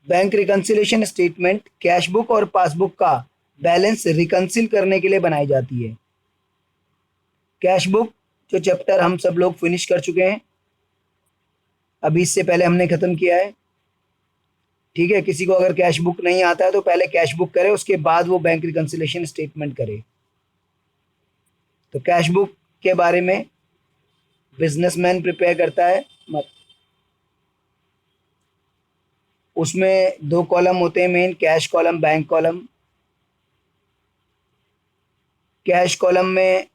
Bank reconciliation statement cash book और passbook का balance रिकंसिल करने के लिए बनाई जाती है। कैश बुक जो चैप्टर हम सब लोग फिनिश कर चुके हैं, अभी इससे पहले हमने ख़त्म किया है। ठीक है, किसी को अगर कैश बुक नहीं आता है तो पहले कैश बुक करे, उसके बाद वो बैंक रिकंसिलिएशन स्टेटमेंट करे। तो कैश बुक के बारे में बिजनेसमैन प्रिपेयर करता है। उसमें दो कॉलम होते हैं main, cash column, bank column. Cash column में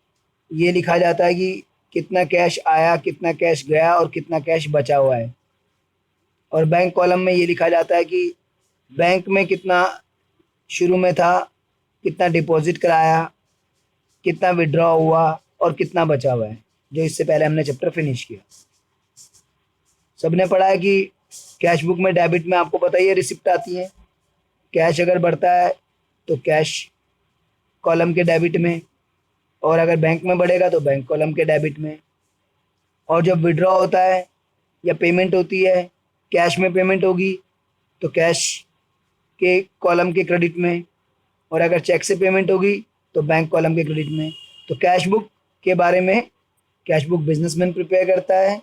ये लिखा जाता है कि कितना कैश आया, कितना कैश गया और कितना कैश बचा हुआ है। और बैंक कॉलम में ये लिखा जाता है कि बैंक में कितना शुरू में था, कितना डिपॉजिट कराया, कितना विड्रॉ हुआ और कितना बचा हुआ है, जो इससे पहले हमने चैप्टर फिनिश किया। सबने पढ़ा है कि कैश बुक में डेबिट में आपको पता ही है रिसिप्ट आती है। कैश अगर बढ़ता है तो कैश कॉलम के डेबिट में, और अगर बैंक में बढ़ेगा तो बैंक कॉलम के डेबिट में। और जब विड्रॉ होता है या पेमेंट होती है, कैश में पेमेंट होगी तो कैश के कॉलम के क्रेडिट में, और अगर चेक से पेमेंट होगी तो बैंक कॉलम के क्रेडिट में। तो कैश बुक के बारे में, कैश बुक बिजनेसमैन प्रिपेयर करता है।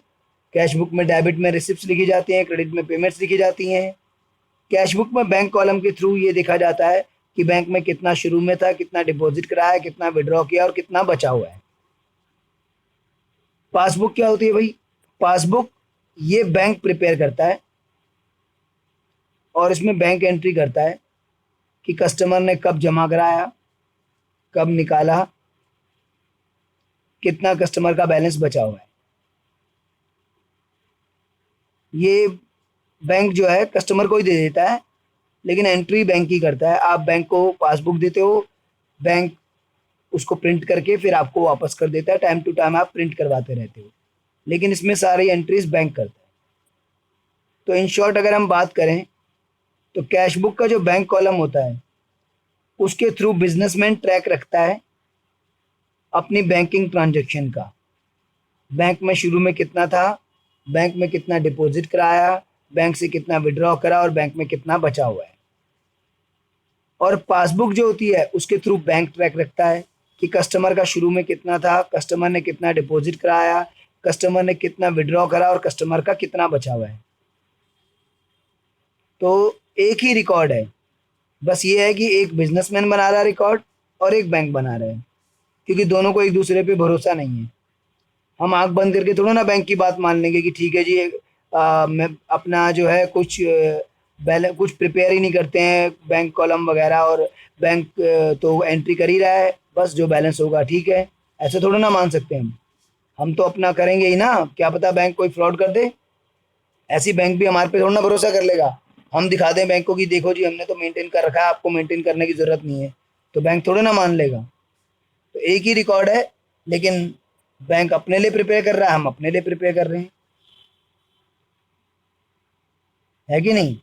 कैश बुक में डेबिट में रिसिप्ट्स लिखी जाती हैं, क्रेडिट में पेमेंट्स लिखी जाती हैं। कैश बुक में बैंक कॉलम के थ्रू ये देखा जाता है कि बैंक में कितना शुरू में था, कितना डिपॉजिट कराया, कितना विड्रॉ किया और कितना बचा हुआ है। पासबुक क्या होती है भाई? पासबुक ये बैंक प्रिपेयर करता है और इसमें बैंक एंट्री करता है कि कस्टमर ने कब जमा कराया, कब निकाला, कितना कस्टमर का बैलेंस बचा हुआ है। ये बैंक जो है कस्टमर को ही दे देता है, लेकिन एंट्री बैंक ही करता है। आप बैंक को पासबुक देते हो, बैंक उसको प्रिंट करके फिर आपको वापस कर देता है। टाइम टू टाइम आप प्रिंट करवाते रहते हो, लेकिन इसमें सारी एंट्रीज बैंक करता है। तो इन शॉर्ट अगर हम बात करें तो कैश बुक का जो बैंक कॉलम होता है उसके थ्रू बिजनेसमैन ट्रैक रखता है अपनी बैंकिंग ट्रांजैक्शन का। बैंक में शुरू में कितना था, बैंक में कितना डिपॉजिट कराया, बैंक से कितना विड्रॉ करा और बैंक में कितना बचा हुआ है। और पासबुक जो होती है उसके थ्रू बैंक ट्रैक रखता है कि कस्टमर का शुरू में कितना था, कस्टमर ने कितना डिपॉजिट कराया, कस्टमर ने कितना विड्रॉ करा और कस्टमर का कितना बचा हुआ है। तो एक ही रिकॉर्ड है, बस ये है कि एक बिजनेसमैन बना रहा है रिकॉर्ड और एक बैंक बना रहे हैं, क्योंकि दोनों को एक दूसरे पे भरोसा नहीं है। हम आंख बंद करके थोड़ा ना बैंक की बात मान लेंगे कि ठीक है जी, मैं अपना जो है कुछ प्रिपेयर ही नहीं करते हैं बैंक कॉलम वगैरह, और बैंक तो एंट्री कर ही रहा है, बस जो बैलेंस होगा ठीक है। ऐसे थोड़ा ना मान सकते हैं हम तो अपना करेंगे ही ना, क्या पता बैंक कोई फ्रॉड कर दे। ऐसी बैंक भी हमारे पे थोड़ा ना भरोसा कर लेगा। हम दिखा दें बैंक को कि देखो जी हमने तो मेंटेन कर रखा है, आपको मेंटेन करने की ज़रूरत नहीं है, तो बैंक थोड़ा ना मान लेगा। तो एक ही रिकॉर्ड है, लेकिन बैंक अपने लिए प्रिपेयर कर रहा है, हम अपने लिए प्रिपेयर कर रहे हैं, है कि नहीं?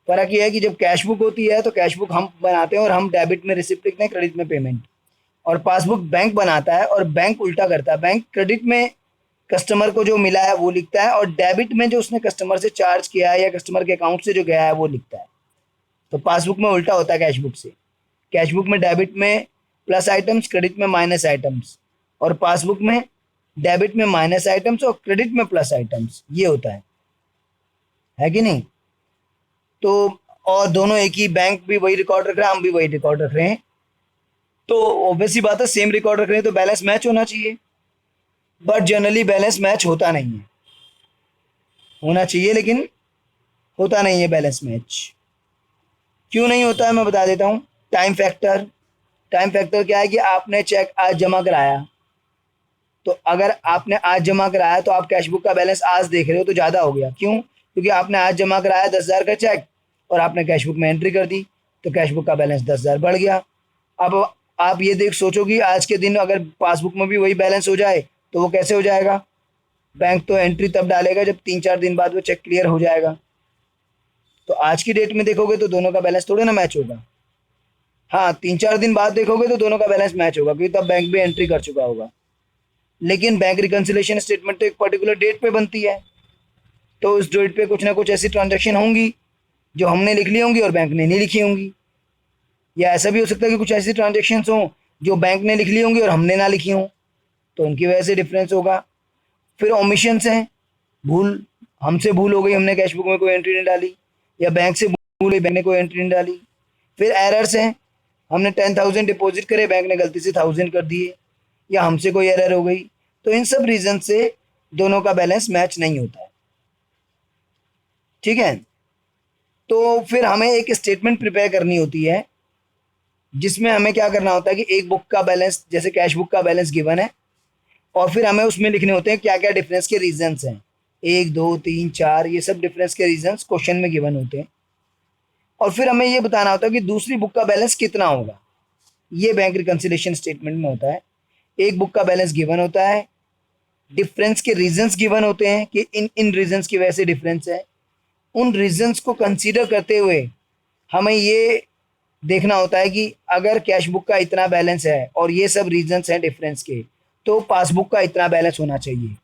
फर्क ये है कि जब कैश बुक होती है तो कैश बुक हम बनाते हैं और हम डेबिट में रिसिप्ट लिखते हैं, क्रेडिट में पेमेंट। और पासबुक बैंक बनाता है और बैंक उल्टा करता है, बैंक क्रेडिट में कस्टमर को जो मिला है वो लिखता है, और डेबिट में जो उसने कस्टमर से चार्ज किया है या कस्टमर के अकाउंट से जो गया है वो लिखता है। तो पासबुक में उल्टा होता है कैश बुक से। कैश बुक में डेबिट में प्लस आइटम्स, क्रेडिट में माइनस आइटम्स, और पासबुक में डेबिट में माइनस आइटम्स और क्रेडिट में प्लस आइटम्स, ये होता है कि नहीं? तो और दोनों एक ही, बैंक भी वही रिकॉर्ड रख रहा है, हम भी वही रिकॉर्ड रख रहे हैं, तो ऑब्वियस सी बात है सेम रिकॉर्ड रख रहे हैं तो बैलेंस मैच होना चाहिए। बट जनरली बैलेंस मैच होता नहीं है, होना चाहिए लेकिन होता नहीं है बैलेंस मैच। क्यों नहीं होता है मैं बता देता हूँ। Time factor. टाइम फैक्टर क्या है कि आपने चेक आज जमा कराया, तो अगर आपने आज जमा कराया तो आप कैश बुक का बैलेंस आज देख रहे हो तो ज़्यादा हो गया। क्यों? क्योंकि आपने आज जमा कराया 10,000 का चेक और आपने कैश बुक में एंट्री कर दी, तो कैश बुक का बैलेंस 10,000 बढ़ गया। अब आप ये देख सोचो कि आज के दिन अगर पासबुक में भी वही बैलेंस हो जाए तो वो कैसे हो जाएगा? बैंक तो एंट्री तब डालेगा जब 3-4 दिन बाद वो चेक क्लियर हो जाएगा। तो आज की डेट में देखोगे तो दोनों का बैलेंस थोड़े ना मैच होगा। हाँ, 3-4 दिन बाद देखोगे तो दोनों का बैलेंस मैच होगा, क्योंकि तब बैंक भी एंट्री कर चुका होगा। लेकिन बैंक रिकंसिलिएशन स्टेटमेंट तो एक पर्टिकुलर डेट पे बनती है, तो उस डेट पे कुछ ना कुछ ऐसी ट्रांजैक्शन होंगी जो हमने लिख ली होंगी और बैंक ने नहीं लिखी होंगी। या ऐसा भी हो सकता है कि कुछ ऐसी ट्रांजेक्शन्स हों जो बैंक ने लिख ली होंगी और हमने ना लिखी हों, तो उनकी वजह से डिफरेंस होगा। फिर ओमिशंस हैं, भूल, हमसे भूल हो गई, हमने कैश बुक में कोई एंट्री नहीं डाली, या बैंक से भूल हुई, बैंक ने कोई एंट्री नहीं डाली। फिर एरर्स हैं, हमने 10,000 डिपॉजिट करे, बैंक ने गलती से 1,000 कर दिए, या हमसे कोई एरर हो गई। तो इन सब रीज़न से दोनों का बैलेंस मैच नहीं होता है। ठीक है, तो फिर हमें एक स्टेटमेंट प्रिपेयर करनी होती है जिसमें हमें क्या करना होता है कि एक बुक का बैलेंस, जैसे कैश बुक का बैलेंस गिवन है, और फिर हमें उसमें लिखने होते हैं क्या क्या डिफरेंस के रीजंस हैं, 1 2 3 4, ये सब डिफरेंस के रीजंस क्वेश्चन में गिवन होते हैं। और फिर हमें ये बताना होता है कि दूसरी बुक का बैलेंस कितना होगा। ये बैंक रिकंसिलिएशन स्टेटमेंट में होता है। एक बुक का बैलेंस गिवन होता है, डिफरेंस के रीजंस गिवन होते हैं कि इन इन रीजंस की वजह से डिफरेंस है। उन रीजंस को कंसीडर करते हुए हमें ये देखना होता है कि अगर कैश बुक का इतना बैलेंस है और ये सब रीजंस हैं डिफरेंस के, तो पासबुक का इतना बैलेंस होना चाहिए।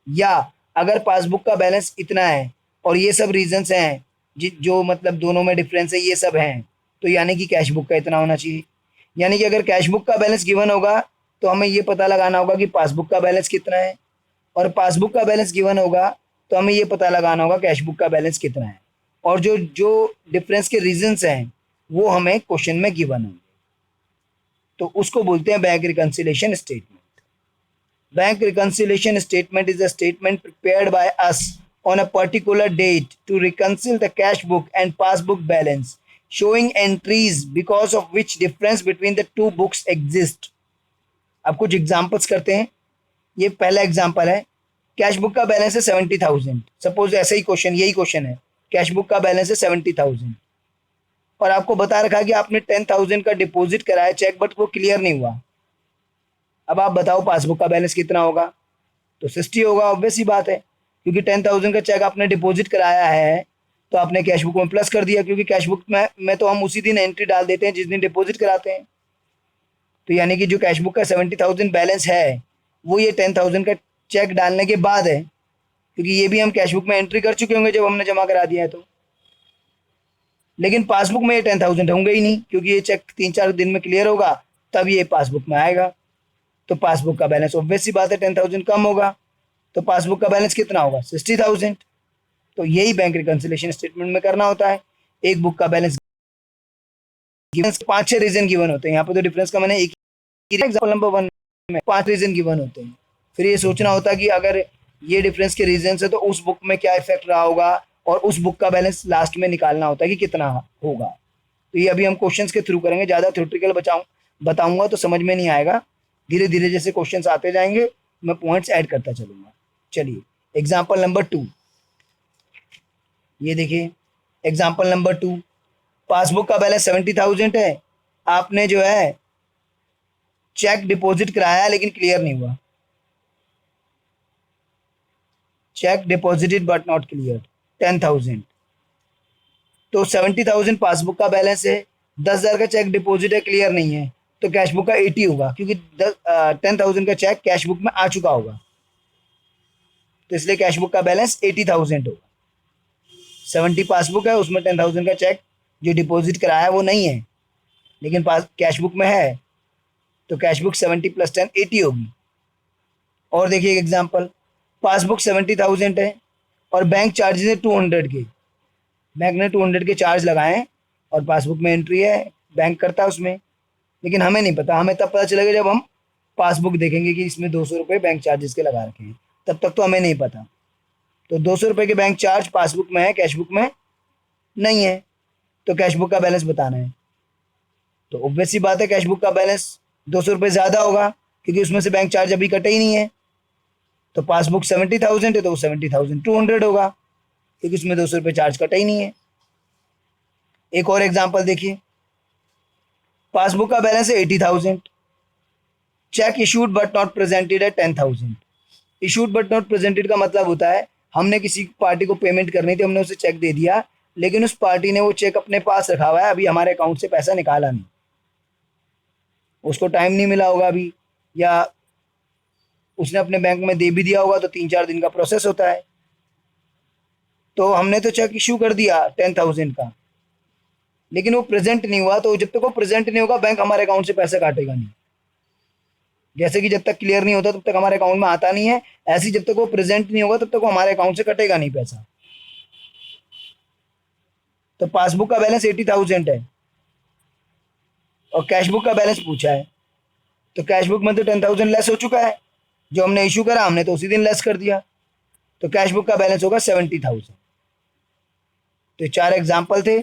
या अगर पासबुक का बैलेंस इतना है और ये सब रीजंस हैं जो मतलब दोनों में डिफरेंस है, ये सब हैं, तो यानी कि कैश बुक का इतना होना चाहिए। यानी कि अगर कैश बुक का बैलेंस गिवन होगा तो हमें ये पता लगाना होगा कि पासबुक का बैलेंस कितना है, और पासबुक का बैलेंस गिवन होगा तो हमें ये पता लगाना होगा कैश बुक का बैलेंस कितना है। और जो जो डिफरेंस के रीजंस हैं वो हमें क्वेश्चन में गिवन होंगे, तो उसको बोलते हैं bank reconciliation statement. Bank reconciliation statement is a statement prepared by us on a particular date to reconcile the cash book and passbook balance, showing entries because of which difference between the two books exist. अब कुछ examples करते हैं। ये पहला example है, cash book का balance है 70,000। Suppose ऐसा ही क्वेश्चन, यही क्वेश्चन है, कैश बुक का बैलेंस है 70,000 और आपको बता रखा है कि आपने 10,000 का डिपॉजिट कराया चेक, बट वो क्लियर नहीं हुआ। अब आप बताओ पासबुक का बैलेंस कितना होगा? तो 60 होगा, ऑब्वियस ही बात है, क्योंकि 10,000 का चेक आपने डिपॉजिट कराया है तो आपने कैश बुक में प्लस कर दिया, क्योंकि कैश बुक में तो हम उसी दिन एंट्री डाल देते हैं जिस दिन डिपॉजिट कराते हैं। तो यानी कि जो कैश बुक का 70,000 बैलेंस है वो ये 10,000 का चेक डालने के बाद है, क्योंकि ये भी हम कैश बुक में एंट्री कर चुके होंगे जब हमने जमा करा दिया है। तो लेकिन पासबुक में ये 10,000 होंगे ही नहीं, क्योंकि ये चेक 3-4 दिन में क्लियर होगा तब ये पासबुक में आएगा। तो पासबुक का बैलेंस ऑब्वियस सी बात है 10,000 कम होगा, तो पासबुक का बैलेंस कितना होगा? 60,000। तो यही बैंक रिकंसिलिएशन स्टेटमेंट में करना होता है। एक बुक का बैलेंस गिवन, 5-6 रीजन गिवन होते हैं। यहाँ पे तो डिफरेंस का मैंने एक एग्जाम्पल नंबर 1 में 5 रीजन गिवन होते हैं। फिर ये सोचना होता है कि अगर ये डिफरेंस के रीजन है तो उस बुक में क्या इफेक्ट रहा होगा, और उस बुक का बैलेंस लास्ट में निकालना होता है कि कितना होगा। तो ये अभी हम क्वेश्चंस के थ्रू करेंगे, ज़्यादा थ्योरेटिकल बताऊंगा तो समझ में नहीं आएगा। धीरे धीरे जैसे क्वेश्चंस आते जाएंगे मैं पॉइंट्स ऐड करता चलूंगा। चलिए एग्जाम्पल नंबर 2, ये देखिए एग्जाम्पल नंबर 2, पासबुक का बैलेंस 70,000 है, आपने जो है चेक डिपॉजिट कराया लेकिन क्लियर नहीं हुआ। Check deposited but not clear 10,000। तो 70,000 पासबुक का बैलेंस है, 10,000 का चेक डिपॉजिट है, क्लियर नहीं है, तो कैश बुक का 80 होगा, क्योंकि 10,000 का चेक कैश बुक में आ चुका होगा, तो इसलिए कैश बुक का बैलेंस 80,000 होगा। 70 पासबुक है, उसमें 10,000 का चेक जो डिपॉजिट कराया है वो नहीं है, लेकिन कैश बुक में है, तो कैश बुक 70 + 10 80 होगी। और देखिए एग्जाम्पल, पासबुक 70,000 है और बैंक चार्जेस है 200 के। बैंक ने 200 के चार्ज लगाए हैं और पासबुक में एंट्री है, बैंक करता है उसमें, लेकिन हमें नहीं पता। हमें तब पता चलेगा जब हम पासबुक देखेंगे कि इसमें 200 रुपये बैंक चार्जेस के लगा रखे हैं, तब तक तो हमें नहीं पता। तो 200 रुपये के बैंक चार्ज पासबुक में है, कैश बुक में नहीं है, तो कैश बुक का बैलेंस बताना है। तो ऑब्वियस सी बात है कैश बुक का बैलेंस 200 रुपये ज़्यादा होगा, क्योंकि उसमें से बैंक चार्ज अभी कटे ही नहीं है। तो पासबुक 70,000 है तो वो 70,200 होगा, क्योंकि उसमें 200 रुपये चार्ज कटा ही नहीं है। एक और एग्जाम्पल देखिए, पासबुक का बैलेंस है 80,000, check issued but not presented है 10,000। इशूड बट नॉट प्रेजेंटेड का मतलब होता है हमने किसी पार्टी को पेमेंट करनी थी, हमने उसे चेक दे दिया, लेकिन उस पार्टी ने वो चेक अपने पास रखा हुआ है, अभी हमारे अकाउंट से पैसा निकाला नहीं, उसको टाइम नहीं मिला होगा अभी, या उसने अपने बैंक में दे भी दिया होगा, तो 3-4 दिन का प्रोसेस होता है। तो हमने तो चेक इशू कर दिया 10,000 का, लेकिन वो प्रेजेंट नहीं हुआ, तो जब तक वो प्रेजेंट नहीं होगा बैंक हमारे अकाउंट से पैसे काटेगा नहीं। जैसे कि जब तक क्लियर नहीं होता तब तक हमारे अकाउंट में आता नहीं है, ऐसे ही जब तक वो प्रेजेंट नहीं होगा तब तक वो हमारे अकाउंट से कटेगा नहीं पैसा। तो पासबुक का बैलेंस 80,000 है और कैश बुक का बैलेंस पूछा है, तो कैश बुक में तो 10,000 लेस हो चुका है, जो हमने इशू करा हमने तो उसी दिन लेस कर दिया, तो कैश बुक का बैलेंस होगा 70,000। तो ये 4 एग्जाम्पल थे।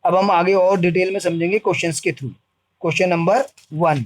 अब हम आगे और डिटेल में समझेंगे क्वेश्चंस के थ्रू। Question number 1,